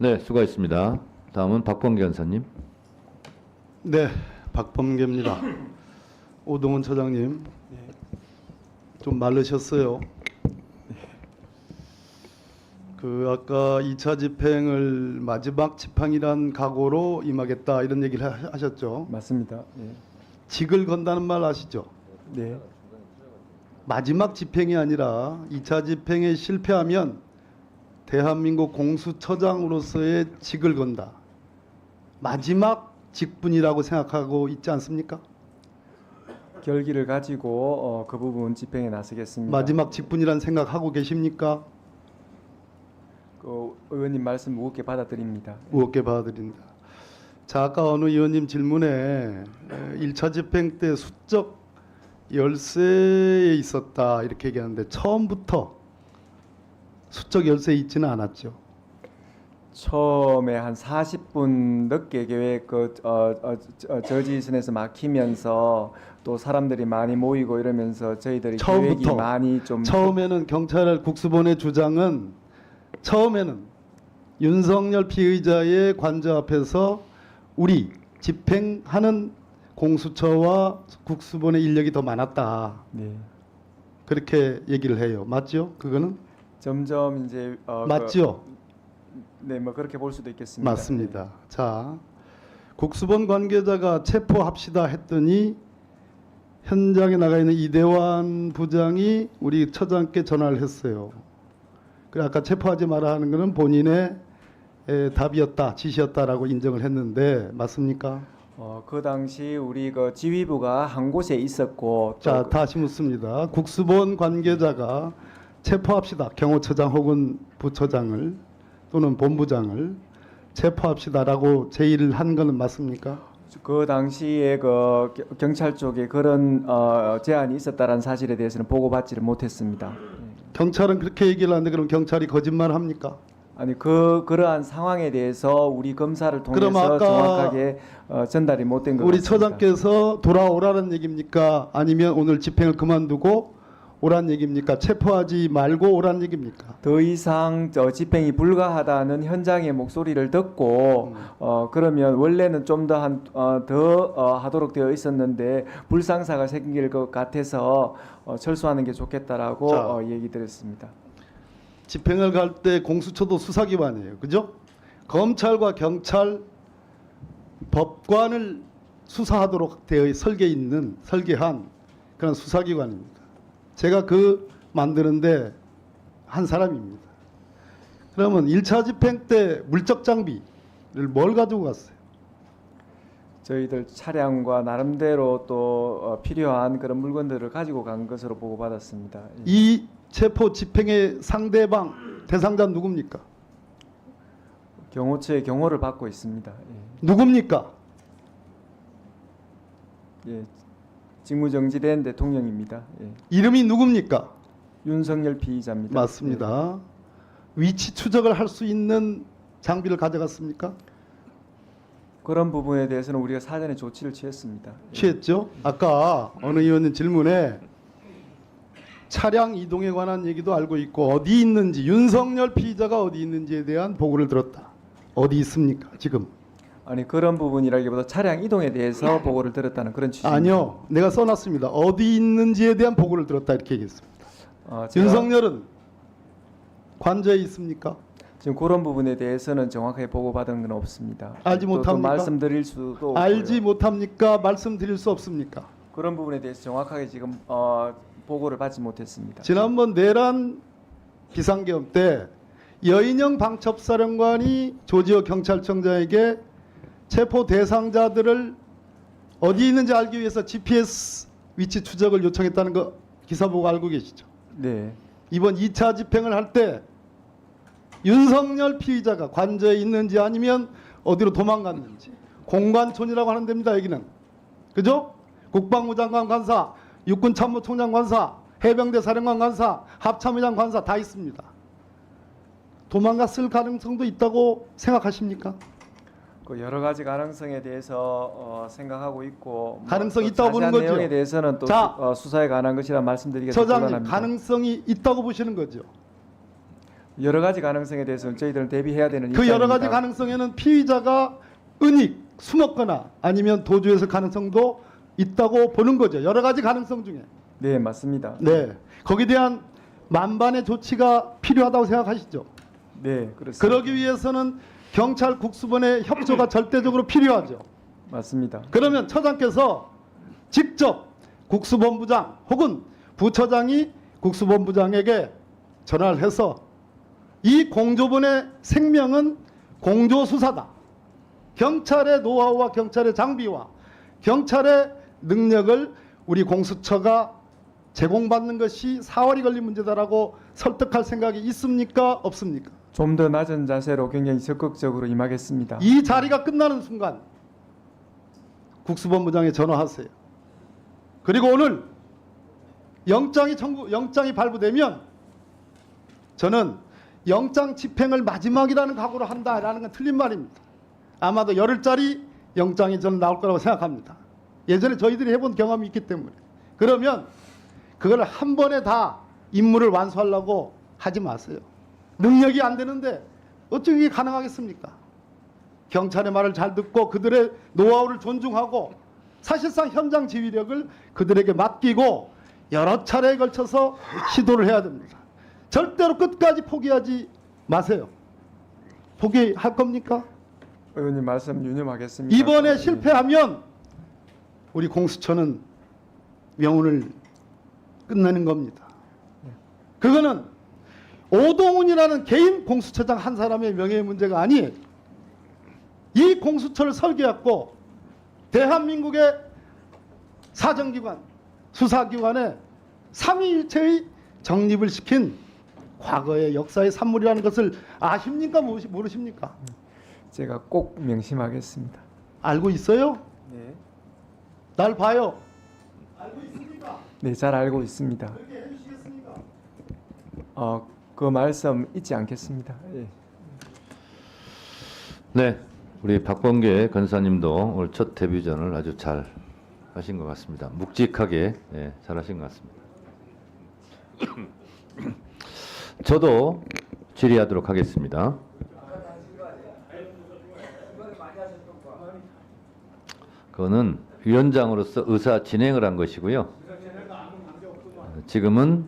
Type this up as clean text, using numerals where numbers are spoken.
네, 수고하셨습니다. 다음은 박범계 원사님. 네, 박범계입니다. 오동훈 처장님, 좀 마르셨어요. 아까 2차 집행을 마지막 지팡이란 각오로 임하겠다 이런 얘기를 하셨죠. 맞습니다. 직을 건다는 말 아시죠? 네. 마지막 집행이 아니라 2차 집행에 실패하면 대한민국 공수처장으로서의 직을 건다. 마지막 직분이라고 생각하고 있지 않습니까? 결기를 가지고 그 부분 집행에 나서겠습니다. 마지막 직분이란 생각하고 계십니까? 그 의원님 말씀 무겁게 받아들입니다. 무겁게 받아들인다. 자, 아까 어느 의원님 질문에 1차 집행 때 수적 열세에 있었다 이렇게 얘기하는데 처음부터 수적 열세에 있지는 않았죠. 처음에 한 40분 늦게 계획 저지선에서 막히면서 또 사람들이 많이 모이고 이러면서 저희들이 계획이 처음부터 많이 좀 처음에는 경찰 국수본의 주장은 처음에는 윤석열 피의자의 관저 앞에서 우리 집행하는 공수처와 국수본의 인력이 더 많았다. 네. 그렇게 얘기를 해요. 맞죠? 그거는 점점 이제 맞죠? 네, 뭐 그렇게 볼 수도 있겠습니다. 맞습니다. 자, 국수본 관계자가 체포합시다 했더니 현장에 나가 있는 이대환 부장이 우리 처장께 전화를 했어요. 그래 아까 체포하지 마라 하는 것은 본인의 답이었다, 지시였다라고 인정을 했는데 맞습니까? 그 당시 우리 그 지휘부가 한 곳에 있었고 자, 다시 묻습니다. 국수본 관계자가 체포합시다, 경호처장 혹은 부처장을 또는 본부장을 체포합시다라고 제의를 한 것은 맞습니까? 그 당시에 그 경찰 쪽에 그런 제안이 있었다라는 사실에 대해서는 보고받지를 못했습니다. 경찰은 그렇게 얘기를 하는데 그럼 경찰이 거짓말 합니까? 아니 그러한 상황에 대해서 우리 검사를 그럼 통해서 아까 정확하게 전달이 못된 것 우리 같습니다. 처장께서 돌아오라는 얘기입니까? 아니면 오늘 집행을 그만두고 오란 얘기입니까? 체포하지 말고 오란 얘기입니까? 더 이상 집행이 불가하다는 현장의 목소리를 듣고 그러면 원래는 좀 더 하도록 되어 있었는데 불상사가 생길 것 같아서 철수하는 게 좋겠다라고 자. 얘기 드렸습니다. 집행을 갈 때 공수처도 수사기관이에요. 그죠? 검찰과 경찰, 법관을 수사하도록 되어 설계한 그런 수사기관입니다. 제가 만드는데 한 사람입니다. 그러면 1차 집행 때 물적 장비를 뭘 가지고 갔어요? 저희들 차량과 나름대로 또 필요한 그런 물건들을 가지고 간 것으로 보고받았습니다. 이 체포 집행의 상대방 대상자 누굽니까? 경호처의 경호를 받고 있습니다. 누굽니까? 예, 직무정지된 대통령입니다. 이름이 누굽니까? 윤석열 피의자입니다. 맞습니다. 위치 추적을 할 수 있는 장비를 가져갔습니까? 그런 부분에 대해서는 우리가 사전에 조치를 취했습니다. 취했죠? 아까 어느 의원님 질문에 차량 이동에 관한 얘기도 알고 있고 어디 있는지 윤석열 피의자가 어디 있는지에 대한 보고를 들었다. 어디 있습니까? 지금? 아니 그런 부분이라기보다 차량 이동에 대해서 보고를 들었다는 그런 취지입니다. 아니요. 내가 써놨습니다. 어디 있는지에 대한 보고를 들었다 이렇게 얘기했습니다. 윤석열은 관저에 있습니까? 지금 그런 부분에 대해서는 정확하게 보고받은 건 없습니다. 알지 또 못합니까? 말씀드릴 수도 알지 없고요. 못합니까? 말씀드릴 수 없습니까? 그런 부분에 대해서 정확하게 지금 보고를 받지 못했습니다. 지난번 내란 비상계엄 때 여인영 방첩사령관이 조지호 경찰청장에게 체포 대상자들을 어디 있는지 알기 위해서 GPS 위치 추적을 요청했다는 거 기사 보고 알고 계시죠? 네. 이번 2차 집행을 할 때 윤석열 피의자가 관저에 있는지 아니면 어디로 도망갔는지 공관촌이라고 하는 데입니다. 여기는. 그죠? 국방부 장관 관사, 육군 참모총장 관사, 해병대 사령관 관사, 합참의장 관사 다 있습니다. 도망갔을 가능성도 있다고 생각하십니까? 그 여러 가지 가능성에 대해서 생각하고 있고 가능성이 또 있다고 보는 자세한 거죠. 내용에 대해서는 또 자, 수사에 관한 것이라 말씀드리기가 좀 처장님 곤란합니다. 가능성이 있다고 보시는 거죠. 여러 가지 가능성에 대해서는 저희들은 대비해야 되는 그 여러 가지 입장입니다. 가능성에는 피의자가 은닉, 숨었거나 아니면 도주했을 가능성도 있다고 보는 거죠. 여러 가지 가능성 중에. 네, 맞습니다. 네. 거기에 대한 만반의 조치가 필요하다고 생각하시죠? 네, 그렇습니다. 그러기 위해서는 경찰 국수본의 협조가 절대적으로 필요하죠. 맞습니다. 그러면 처장께서 직접 국수본부장 혹은 부처장이 국수본부장에게 전화를 해서 이 공조본의 생명은 공조수사다. 경찰의 노하우와 경찰의 장비와 경찰의 능력을 우리 공수처가 제공받는 것이 4월이 걸린 문제다라고 설득할 생각이 있습니까? 없습니까? 좀 더 낮은 자세로 굉장히 적극적으로 임하겠습니다. 이 자리가 끝나는 순간 국수본부장에 전화하세요. 그리고 오늘 영장이 발부되면 저는 영장 집행을 마지막이라는 각오로 한다라는 건 틀린 말입니다. 아마도 열흘짜리 영장이 저는 나올 거라고 생각합니다. 예전에 저희들이 해본 경험이 있기 때문에. 그러면 그걸 한 번에 다 임무를 완수하려고 하지 마세요. 능력이 안 되는데 어떻게 이게 가능하겠습니까? 경찰의 말을 잘 듣고 그들의 노하우를 존중하고 사실상 현장 지휘력을 그들에게 맡기고 여러 차례에 걸쳐서 시도를 해야 됩니다. 절대로 끝까지 포기하지 마세요. 포기할 겁니까? 의원님 말씀 유념하겠습니다. 이번에 실패하면 우리 공수처는 명운을 끝내는 겁니다. 그거는 오동훈이라는 개인 공수처장 한 사람의 명예의 문제가 아니에요. 이 공수처를 설계했고 대한민국의 사정기관, 수사기관의 삼위일체의 정립을 시킨 과거의 역사의 산물이라는 것을 아십니까? 모르십니까? 제가 꼭 명심하겠습니다. 알고 있어요? 네. 날 봐요. 알고 있습니까? 네, 잘 알고 있습니다. 그렇게 해주시겠습니까? 그 말씀 잊지 않겠습니다. 예. 네, 우리 박범계 건사님도 오늘 첫 데뷔전을 아주 잘 하신 것 같습니다. 묵직하게 잘 하신 것 같습니다. 저도 질의하도록 하겠습니다. 그거는 위원장으로서 의사 진행을 한 것이고요. 지금은